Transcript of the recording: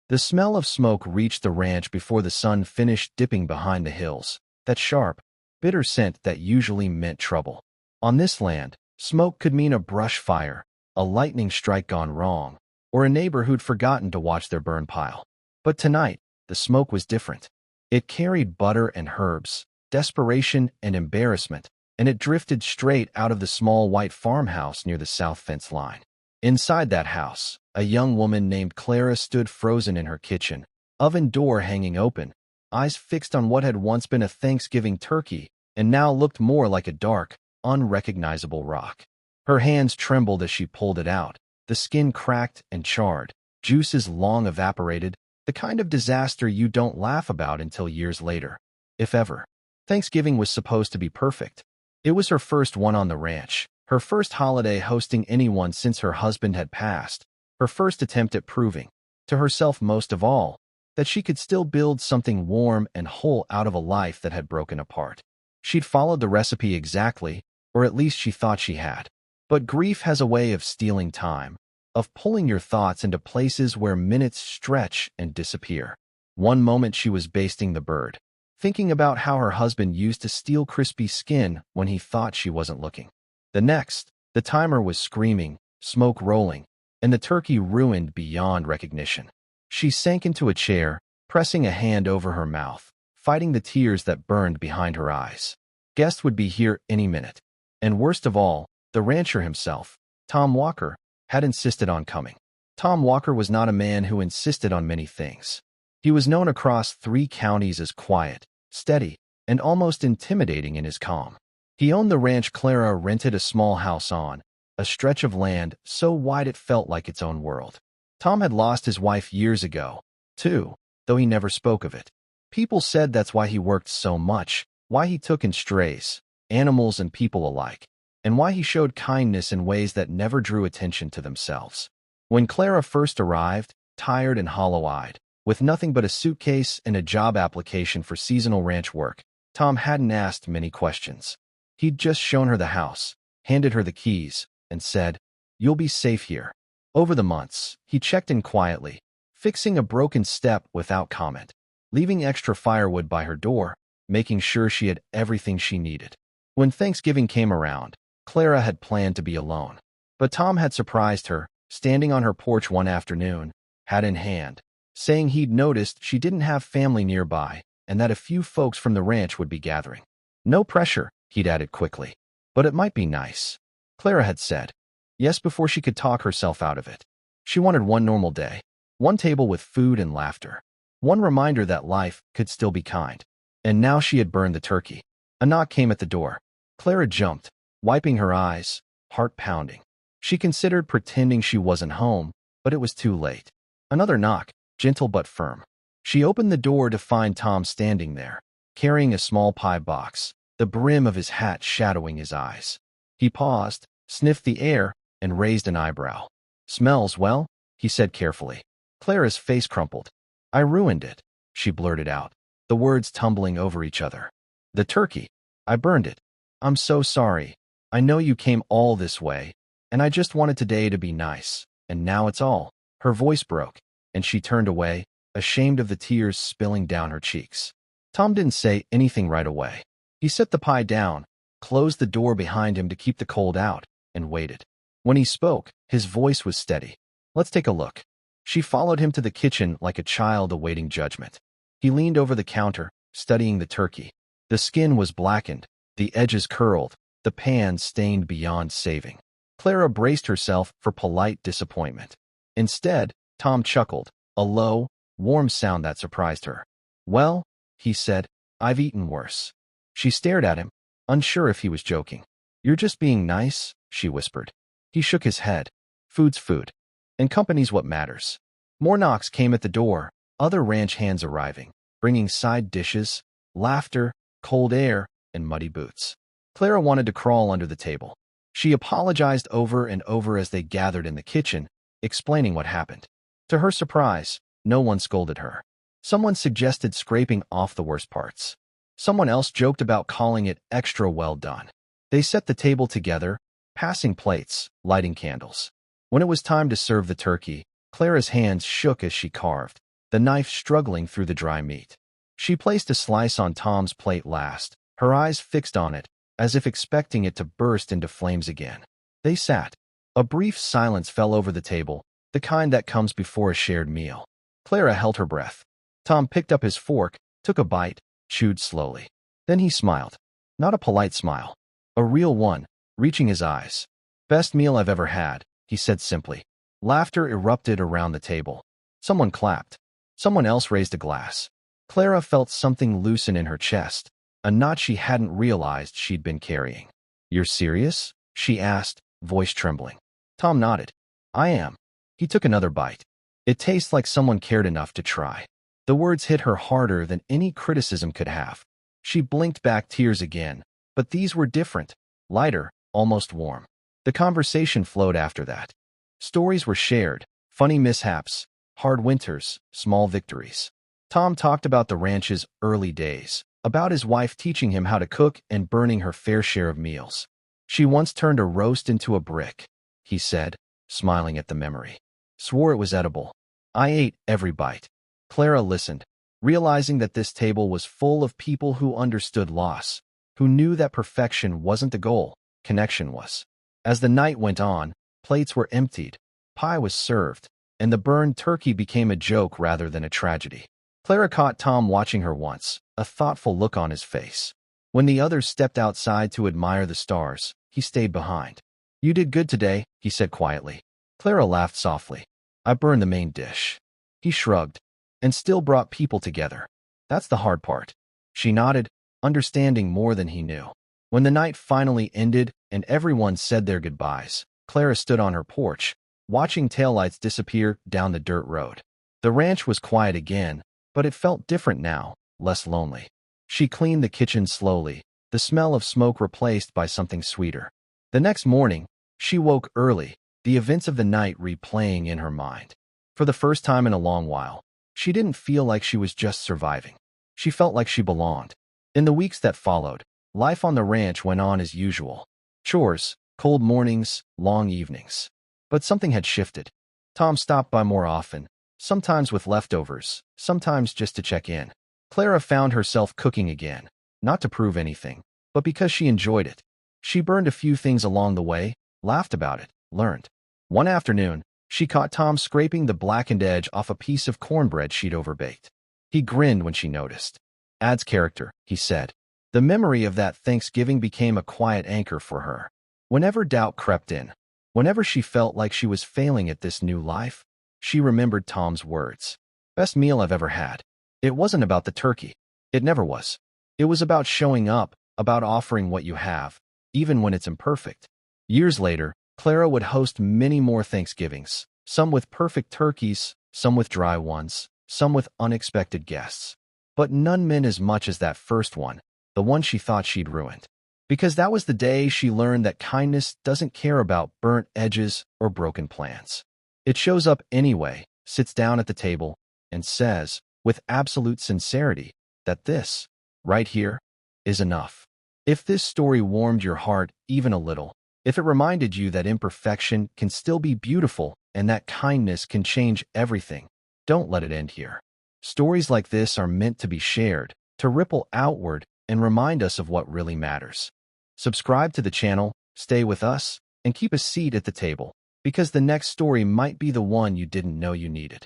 The smell of smoke reached the ranch before the sun finished dipping behind the hills, that sharp, bitter scent that usually meant trouble. On this land, smoke could mean a brush fire, a lightning strike gone wrong, or a neighbor who'd forgotten to watch their burn pile. But tonight, the smoke was different. It carried butter and herbs, desperation and embarrassment, and it drifted straight out of the small white farmhouse near the south fence line. Inside that house, a young woman named Clara stood frozen in her kitchen, oven door hanging open, eyes fixed on what had once been a Thanksgiving turkey and now looked more like a dark, unrecognizable rock. Her hands trembled as she pulled it out, the skin cracked and charred, juices long evaporated, the kind of disaster you don't laugh about until years later, if ever. Thanksgiving was supposed to be perfect. It was her first one on the ranch, her first holiday hosting anyone since her husband had passed, her first attempt at proving, to herself most of all, that she could still build something warm and whole out of a life that had broken apart. She'd followed the recipe exactly, or at least she thought she had. But grief has a way of stealing time, of pulling your thoughts into places where minutes stretch and disappear. One moment she was basting the bird, thinking about how her husband used to steal crispy skin when he thought she wasn't looking. The next, the timer was screaming, smoke rolling, and the turkey ruined beyond recognition. She sank into a chair, pressing a hand over her mouth, fighting the tears that burned behind her eyes. Guests would be here any minute. And worst of all, the rancher himself, Tom Walker, had insisted on coming. Tom Walker was not a man who insisted on many things. He was known across 3 counties as quiet, steady, and almost intimidating in his calm. He owned the ranch Clara rented a small house on, a stretch of land so wide it felt like its own world. Tom had lost his wife years ago, too, though he never spoke of it. People said that's why he worked so much, why he took in strays, animals and people alike, and why he showed kindness in ways that never drew attention to themselves. When Clara first arrived, tired and hollow-eyed, with nothing but a suitcase and a job application for seasonal ranch work, Tom hadn't asked many questions. He'd just shown her the house, handed her the keys, and said, "You'll be safe here." Over the months, he checked in quietly, fixing a broken step without comment, leaving extra firewood by her door, making sure she had everything she needed. When Thanksgiving came around, Clara had planned to be alone. But Tom had surprised her, standing on her porch one afternoon, hat in hand, saying he'd noticed she didn't have family nearby and that a few folks from the ranch would be gathering. "No pressure," he'd added quickly. "But it might be nice," Clara had said. Yes, before she could talk herself out of it. She wanted one normal day, one table with food and laughter, one reminder that life could still be kind. And now she had burned the turkey. A knock came at the door. Clara jumped, wiping her eyes, heart pounding. She considered pretending she wasn't home, but it was too late. Another knock, gentle but firm. She opened the door to find Tom standing there, carrying a small pie box, the brim of his hat shadowing his eyes. He paused, sniffed the air, and raised an eyebrow. "Smells well," he said carefully. Clara's face crumpled. "I ruined it," she blurted out, the words tumbling over each other. "The turkey. I burned it. I'm so sorry. I know you came all this way, and I just wanted today to be nice, and now it's all." Her voice broke, and she turned away, ashamed of the tears spilling down her cheeks. Tom didn't say anything right away. He set the pie down, closed the door behind him to keep the cold out, and waited. When he spoke, his voice was steady. "Let's take a look." She followed him to the kitchen like a child awaiting judgment. He leaned over the counter, studying the turkey. The skin was blackened, the edges curled, the pan stained beyond saving. Clara braced herself for polite disappointment. Instead, Tom chuckled, a low, warm sound that surprised her. "Well," he said, "I've eaten worse." She stared at him, unsure if he was joking. "You're just being nice," she whispered. He shook his head. "Food's food. And company's what matters." More knocks came at the door, other ranch hands arriving, bringing side dishes, laughter, cold air, and muddy boots. Clara wanted to crawl under the table. She apologized over and over as they gathered in the kitchen, explaining what happened. To her surprise, no one scolded her. Someone suggested scraping off the worst parts. Someone else joked about calling it extra well done. They set the table together, passing plates, lighting candles. When it was time to serve the turkey, Clara's hands shook as she carved, the knife struggling through the dry meat. She placed a slice on Tom's plate last, her eyes fixed on it, as if expecting it to burst into flames again. They sat. A brief silence fell over the table, the kind that comes before a shared meal. Clara held her breath. Tom picked up his fork, took a bite, chewed slowly. Then he smiled. Not a polite smile. A real one, reaching his eyes. "Best meal I've ever had," he said simply. Laughter erupted around the table. Someone clapped. Someone else raised a glass. Clara felt something loosen in her chest, a knot she hadn't realized she'd been carrying. "You're serious?" she asked, voice trembling. Tom nodded. "I am." He took another bite. "It tastes like someone cared enough to try." The words hit her harder than any criticism could have. She blinked back tears again, but these were different, lighter, almost warm. The conversation flowed after that. Stories were shared, funny mishaps, hard winters, small victories. Tom talked about the ranch's early days, about his wife teaching him how to cook and burning her fair share of meals. "She once turned a roast into a brick," he said, smiling at the memory. "Swore it was edible. I ate every bite." Clara listened, realizing that this table was full of people who understood loss, who knew that perfection wasn't the goal, connection was. As the night went on, plates were emptied, pie was served, and the burned turkey became a joke rather than a tragedy. Clara caught Tom watching her once, a thoughtful look on his face. When the others stepped outside to admire the stars, he stayed behind. "You did good today," he said quietly. Clara laughed softly. "I burned the main dish." He shrugged. "And still brought people together. That's the hard part." She nodded, understanding more than he knew. When the night finally ended and everyone said their goodbyes, Clara stood on her porch, watching taillights disappear down the dirt road. The ranch was quiet again, but it felt different now, less lonely. She cleaned the kitchen slowly, the smell of smoke replaced by something sweeter. The next morning, she woke early, the events of the night replaying in her mind. For the first time in a long while, she didn't feel like she was just surviving. She felt like she belonged. In the weeks that followed, life on the ranch went on as usual. Chores, cold mornings, long evenings. But something had shifted. Tom stopped by more often, sometimes with leftovers, sometimes just to check in. Clara found herself cooking again, not to prove anything, but because she enjoyed it. She burned a few things along the way, laughed about it, learned. One afternoon, she caught Tom scraping the blackened edge off a piece of cornbread she'd overbaked. He grinned when she noticed. "Adds character," he said. The memory of that Thanksgiving became a quiet anchor for her. Whenever doubt crept in, whenever she felt like she was failing at this new life, she remembered Tom's words. "Best meal I've ever had." It wasn't about the turkey. It never was. It was about showing up, about offering what you have, even when it's imperfect. Years later, Clara would host many more Thanksgivings, some with perfect turkeys, some with dry ones, some with unexpected guests. But none meant as much as that first one, the one she thought she'd ruined. Because that was the day she learned that kindness doesn't care about burnt edges or broken plans. It shows up anyway, sits down at the table, and says, with absolute sincerity, that this, right here, is enough. If this story warmed your heart even a little, if it reminded you that imperfection can still be beautiful and that kindness can change everything, don't let it end here. Stories like this are meant to be shared, to ripple outward and remind us of what really matters. Subscribe to the channel, stay with us, and keep a seat at the table, because the next story might be the one you didn't know you needed.